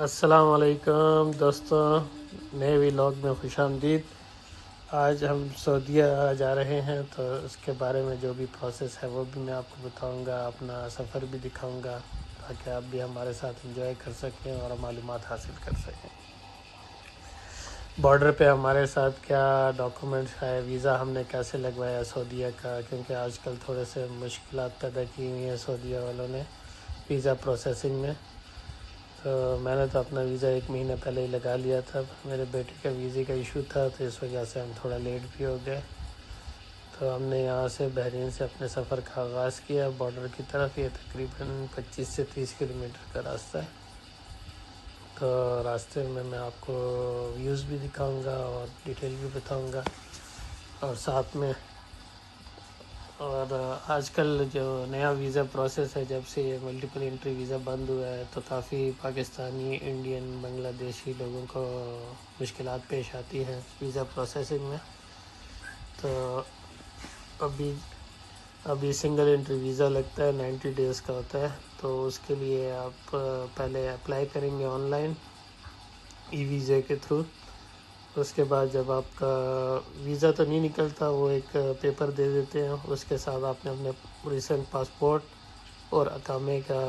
السلام علیکم دوستوں، نئے ولاگ میں خوش آمدید۔ آج ہم سعودیہ جا رہے ہیں، تو اس کے بارے میں جو بھی پروسیس ہے وہ بھی میں آپ کو بتاؤں گا، اپنا سفر بھی دکھاؤں گا تاکہ آپ بھی ہمارے ساتھ انجوائے کر سکیں اور معلومات حاصل کر سکیں۔ بارڈر پہ ہمارے ساتھ کیا ڈاکومنٹس ہے، ویزا ہم نے کیسے لگوایا سعودیہ کا، کیونکہ آج کل تھوڑے سے مشکلات پیدا کی ہوئی ہیں سعودیہ والوں نے ویزا پروسیسنگ میں۔ تو میں نے تو اپنا ویزا 1 مہینہ پہلے ہی لگا لیا تھا، میرے بیٹے کا ویزے کا ایشو تھا تو اس وجہ سے ہم تھوڑا لیٹ بھی ہو گئے۔ تو ہم نے یہاں سے بحرین سے اپنے سفر کا آغاز کیا بارڈر کی طرف۔ یہ تقریباً 25 سے 30 کلومیٹر کا راستہ ہے۔ تو راستے میں آپ کو ویوز بھی دکھاؤں گا اور ڈیٹیل بھی بتاؤں گا، اور ساتھ میں اور آج کل جو نیا ویزا پروسیس ہے، جب سے یہ ملٹیپل انٹری ویزا بند ہوا ہے تو کافی پاکستانی، انڈین، بنگلہ دیشی لوگوں کو مشکلات پیش آتی ہیں ویزا پروسیسنگ میں۔ تو ابھی سنگل انٹری ویزا لگتا ہے، 90 ڈیز کا ہوتا ہے۔ تو اس کے لیے آپ پہلے اپلائی کریں گے آن لائن ای ویزے کے تھرو۔ اس کے بعد جب آپ کا ویزا تو نہیں نکلتا، وہ ایک پیپر دے دیتے ہیں، اس کے ساتھ آپ نے اپنے ریسنٹ پاسپورٹ اور اقامے کا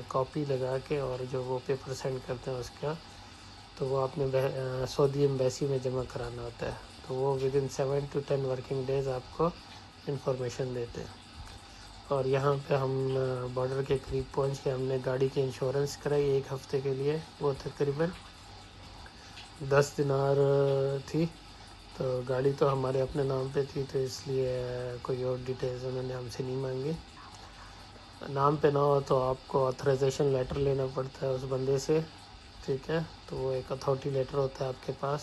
کاپی لگا کے اور جو وہ پیپر سینڈ کرتے ہیں اس کا، تو وہ آپ نے سعودی ایمبیسی میں جمع کرانا ہوتا ہے۔ تو وہ ودن 7 to 10 ورکنگ ڈیز آپ کو انفارمیشن دیتے ہیں۔ اور یہاں پہ ہم بارڈر کے قریب پہنچ کے ہم نے گاڑی کی انشورنس کرائی 1 ہفتے کے لیے، وہ تقریباً 10 دینار تھی۔ تو گاڑی تو ہمارے اپنے نام پہ تھی، تو اس لیے کوئی اور ڈیٹیلز انہوں نے ہم سے نہیں مانگی۔ نام پہ نہ ہو تو آپ کو آتھرائزیشن لیٹر لینا پڑتا ہے اس بندے سے، ٹھیک ہے؟ تو وہ ایک اتھارٹی لیٹر ہوتا ہے آپ کے پاس۔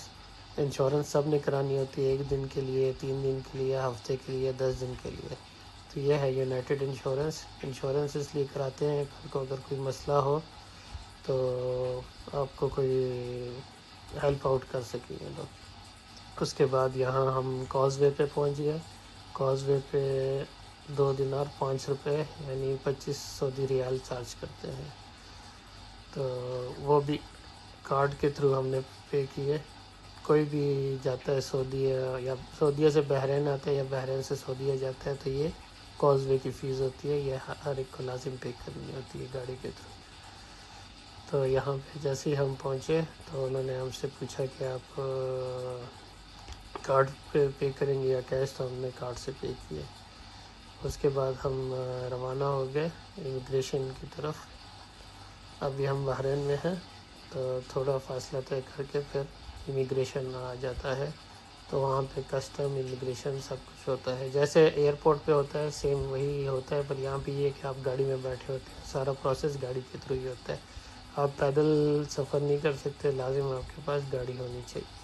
انشورنس سب نے کرانی ہوتی ہے، 1 دن کے لیے، 3 دن کے لیے، ہفتے کے لیے، 10 دن کے لیے۔ تو یہ ہے یونائٹڈ انشورنس اس لیے کراتے ہیں کہ کو اگر کوئی مسئلہ ہو تو آپ کو کوئی ہیلپ آؤٹ کر سکیں یہ لوگ۔ اس کے بعد یہاں ہم کاز وے پہ پہنچ گئے۔ کاز وے پہ 2 دینار 5 روپے یعنی 25 سعودی ریال چارج کرتے ہیں۔ تو وہ بھی کارڈ کے تھرو ہم نے پے کیے۔ کوئی بھی جاتا ہے سعودیہ یا سعودیہ سے بحرین آتا ہے یا بحرین سے سعودیہ جاتا ہے تو یہ کاز وے کی فیس ہوتی ہے، یہ ہر ایک کو لازم پے کرنی ہوتی ہے گاڑی کے تھرو۔ تو یہاں پہ جیسے ہی ہم پہنچے تو انہوں نے ہم سے پوچھا کہ آپ کارڈ پہ پے کریں گے یا کیش، تو ہم نے کارڈ سے پے کیے۔ اس کے بعد ہم روانہ ہو گئے امیگریشن کی طرف۔ ابھی ہم بحرین میں ہیں، تو تھوڑا فاصلہ طے کر کے پھر امیگریشن آ جاتا ہے۔ تو وہاں پہ کسٹم، امیگریشن سب کچھ ہوتا ہے جیسے ایئرپورٹ پہ ہوتا ہے، سیم وہی ہوتا ہے، پر یہاں پہ یہ کہ آپ گاڑی میں بیٹھے ہوتے ہیں، سارا پروسیس گاڑی کے تھرو ہی ہوتا ہے۔ آپ پیدل سفر نہیں کر سکتے، لازم آپ کے پاس گاڑی ہونی چاہیے۔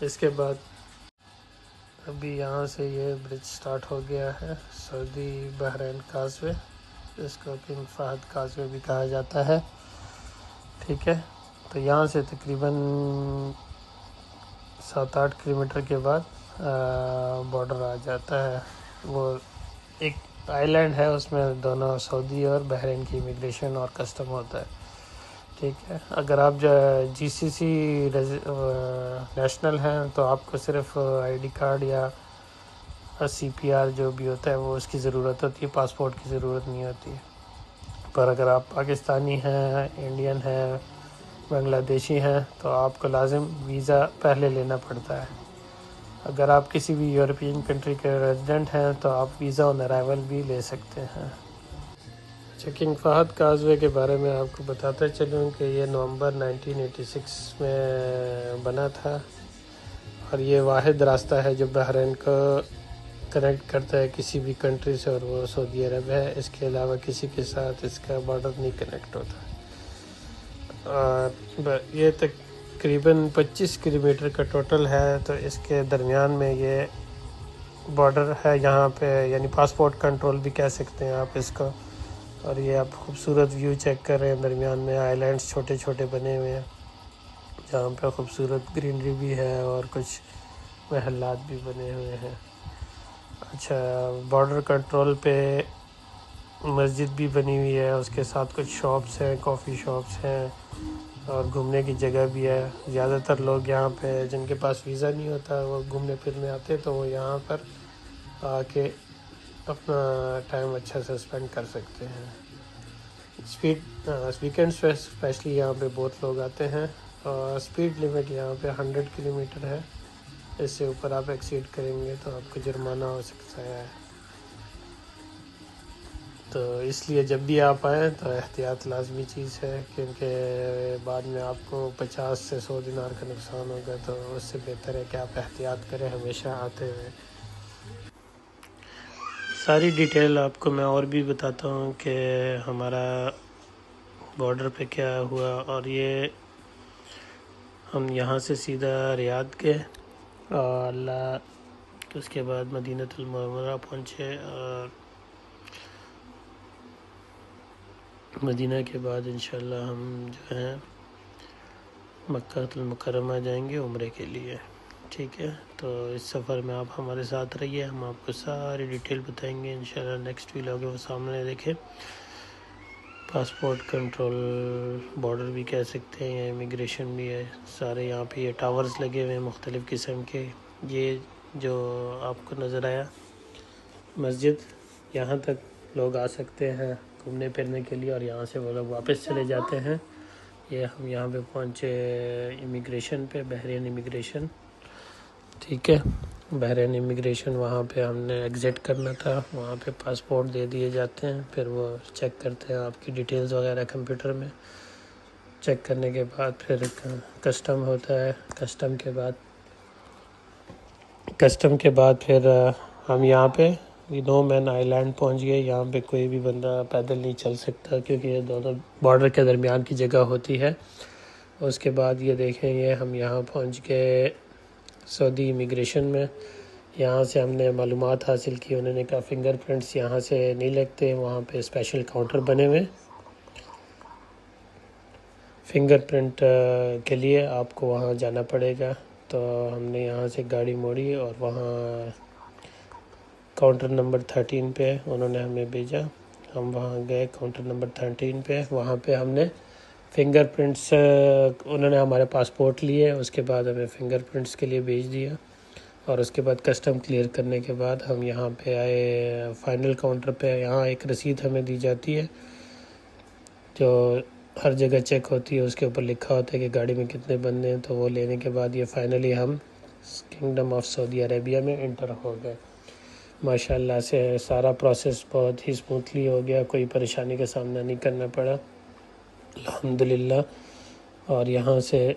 اس کے بعد ابھی یہاں سے یہ برج سٹارٹ ہو گیا ہے، سعودی بحرین کاز وے، اس کو کنگ فہد کاز وے بھی کہا جاتا ہے، ٹھیک ہے؟ تو یہاں سے تقریباً 7-8 کلومیٹر کے بعد بارڈر آ جاتا ہے۔ وہ ایک آئی لینڈ ہے، اس میں دونوں سعودی اور بحرین کی امیگریشن اور کسٹم ہوتا ہے، ٹھیک ہے؟ اگر آپ جی سی سی نیشنل ہیں تو آپ کو صرف آئی ڈی کارڈ یا سی پی آر جو بھی ہوتا ہے وہ اس کی ضرورت ہوتی ہے، پاسپورٹ کی ضرورت نہیں ہوتی ہے۔ پر اگر آپ پاکستانی ہیں، انڈین ہیں، بنگلہ دیشی ہیں تو آپ کو لازم ویزا پہلے لینا پڑتا ہے۔ اگر آپ کسی بھی یورپین کنٹری کے ریزیڈنٹ ہیں تو آپ ویزا آن ارائیول بھی لے سکتے ہیں۔ کنگ فہد کاز وے کے بارے میں آپ کو بتاتا چلوں کہ یہ نومبر 1986 میں بنا تھا، اور یہ واحد راستہ ہے جو بحرین کو کنیکٹ کرتا ہے کسی بھی کنٹری سے، اور وہ سعودی عرب ہے۔ اس کے علاوہ کسی کے ساتھ اس کا بارڈر نہیں کنیکٹ ہوتا۔ اور یہ تقریباً 25 کلومیٹر کا ٹوٹل ہے، تو اس کے درمیان میں یہ بارڈر ہے یہاں پہ، یعنی پاسپورٹ کنٹرول بھی کہہ سکتے ہیں آپ اس کو۔ اور یہ آپ خوبصورت ویو چیک کر رہے ہیں، درمیان میں آئی لینڈس چھوٹے چھوٹے بنے ہوئے ہیں جہاں پہ خوبصورت گرینری بھی ہے اور کچھ محلات بھی بنے ہوئے ہیں۔ اچھا، بارڈر کنٹرول پہ مسجد بھی بنی ہوئی ہے، اس کے ساتھ کچھ شاپس ہیں، کافی شاپس ہیں اور گھومنے کی جگہ بھی ہے۔ زیادہ تر لوگ یہاں پہ جن کے پاس ویزا نہیں ہوتا وہ گھومنے پھرنے آتے تو وہ یہاں پر آ کے اپنا ٹائم اچھا سے اسپینڈ کر سکتے ہیں۔ ویکینڈس پہ اسپیشلی یہاں پہ بہت لوگ آتے ہیں، اور اسپیڈ لمٹ یہاں پہ 100 کلومیٹر ہے، اس سے اوپر آپ ایکسیڈ کریں گے تو آپ کو جرمانہ ہو سکتا ہے۔ تو اس لیے جب بھی آپ آئیں تو احتیاط لازمی چیز ہے، کیونکہ بعد میں آپ کو 50 سے 100 دینار کا نقصان ہوگا، تو اس سے بہتر ہے کہ آپ احتیاط کریں ہمیشہ آتے ہوئے۔ ساری ڈیٹیل آپ کو میں اور بھی بتاتا ہوں کہ ہمارا بارڈر پہ کیا ہوا، اور یہ ہم یہاں سے سیدھا ریاض گئے اور اس کے بعد مدینۃ المنورہ پہنچے، اور مدینہ کے بعد انشاءاللہ ہم جو ہیں مکہ المکرمہ جائیں گے عمرے کے لیے، ٹھیک ہے؟ تو اس سفر میں آپ ہمارے ساتھ رہیے، ہم آپ کو ساری ڈیٹیل بتائیں گے انشاءاللہ۔ نیکسٹ ویلاگ وہ سامنے دیکھیں۔ پاسپورٹ کنٹرول بارڈر بھی کہہ سکتے ہیں، یا امیگریشن بھی ہے، سارے یہاں پہ یہ ٹاورز لگے ہوئے ہیں مختلف قسم کے۔ یہ جو آپ کو نظر آیا مسجد، یہاں تک لوگ آ سکتے ہیں گھومنے پھرنے کے لیے، اور یہاں سے وہ لوگ واپس چلے جاتے ہیں۔ یہ ہم یہاں پہ پہنچے امیگریشن پہ، بحرین امیگریشن، ٹھیک ہے؟ بحرین امیگریشن، وہاں پہ ہم نے ایگزٹ کرنا تھا، وہاں پہ پاسپورٹ دے دیے جاتے ہیں، پھر وہ چیک کرتے ہیں آپ کی ڈیٹیلز وغیرہ کمپیوٹر میں، چیک کرنے کے بعد پھر کسٹم ہوتا ہے، کسٹم کے بعد پھر ہم یہاں پہ نو مین آئی لینڈ پہنچ گئے۔ یہاں پہ کوئی بھی بندہ پیدل نہیں چل سکتا، کیونکہ یہ دونوں بارڈر کے درمیان کی جگہ ہوتی ہے۔ اس کے بعد یہ دیکھیں گے ہم یہاں پہنچ گئے سعودی امیگریشن میں۔ یہاں سے ہم نے معلومات حاصل کی، انہوں نے کہا فنگر پرنٹس یہاں سے نہیں لگتے، وہاں پہ اسپیشل کاؤنٹر بنے ہوئے، فنگر پرنٹ کے لیے آپ کو وہاں جانا پڑے گا۔ تو ہم نے یہاں سے گاڑی موڑی اور وہاں کاؤنٹر نمبر 13 پہ انہوں نے ہمیں بھیجا، ہم وہاں گئے کاؤنٹر نمبر 13 پہ، وہاں پہ ہم نے فنگر پرنٹس، انہوں نے ہمارے پاسپورٹ لیے، اس کے بعد ہمیں فنگر پرنٹس کے لیے بھیج دیا، اور اس کے بعد کسٹم کلیئر کرنے کے بعد ہم یہاں پہ آئے فائنل کاؤنٹر پہ۔ یہاں ایک رسید ہمیں دی جاتی ہے جو ہر جگہ چیک ہوتی ہے، اس کے اوپر لکھا ہوتا ہے کہ گاڑی میں کتنے بندے ہیں، تو وہ لینے کے بعد یہ فائنلی ہم کنگڈم آف سعودی عربیہ میں انٹر ہو گئے۔ ماشاءاللہ سے سارا پروسیس بہت ہی اسموتھلی ہو گیا، کوئی پریشانی کا سامنا نہیں کرنا پڑا الحمدللہ۔ اور یہاں سے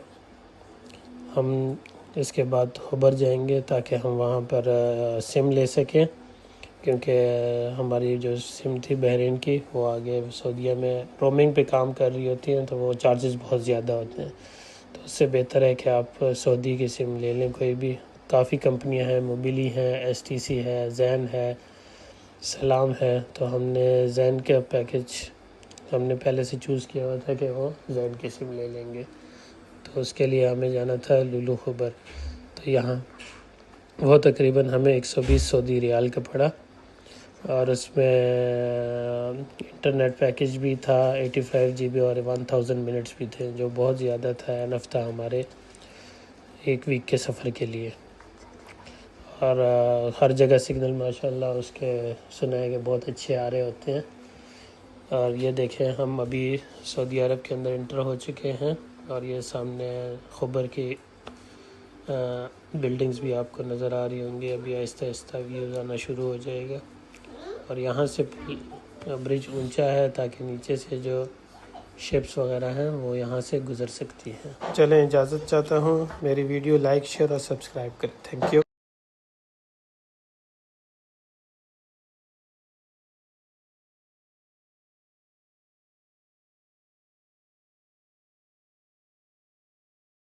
ہم اس کے بعد خبر جائیں گے تاکہ ہم وہاں پر سم لے سکیں، کیونکہ ہماری جو سم تھی بحرین کی وہ آگے سعودیہ میں رومنگ پہ کام کر رہی ہوتی ہیں، تو وہ چارجز بہت زیادہ ہوتے ہیں، تو اس سے بہتر ہے کہ آپ سعودی کی سم لے لیں کوئی بھی۔ کافی کمپنیاں ہیں، موبیلی ہے، ایس ٹی سی ہے، زین ہے، سلام ہے، تو ہم نے زین کا پیکج ہم نے پہلے سے چوز کیا ہوا تھا کہ وہ زین کی سم لے لیں گے، تو اس کے لیے ہمیں جانا تھا لولو خبر۔ تو یہاں وہ تقریباً ہمیں 120 سعودی ریال کا پڑا، اور اس میں انٹرنیٹ پیکج بھی تھا 85 GB اور 1000 منٹس بھی تھے، جو بہت زیادہ تھا، انف تھا ہمارے ایک ویک کے سفر کے لیے۔ اور ہر جگہ سگنل ماشاءاللہ اس کے سنا ہے کہ بہت اچھے آ رہے ہوتے ہیں۔ اور یہ دیکھیں ہم ابھی سعودی عرب کے اندر انٹر ہو چکے ہیں، اور یہ سامنے خبر کی بلڈنگز بھی آپ کو نظر آ رہی ہوں گی، ابھی آہستہ آہستہ ویوز آنا شروع ہو جائے گا۔ اور یہاں سے برج اونچا ہے تاکہ نیچے سے جو شپس وغیرہ ہیں وہ یہاں سے گزر سکتی ہیں۔ چلیں اجازت چاہتا ہوں، میری ویڈیو لائک، شیئر اور سبسکرائب کریں۔ Thank you.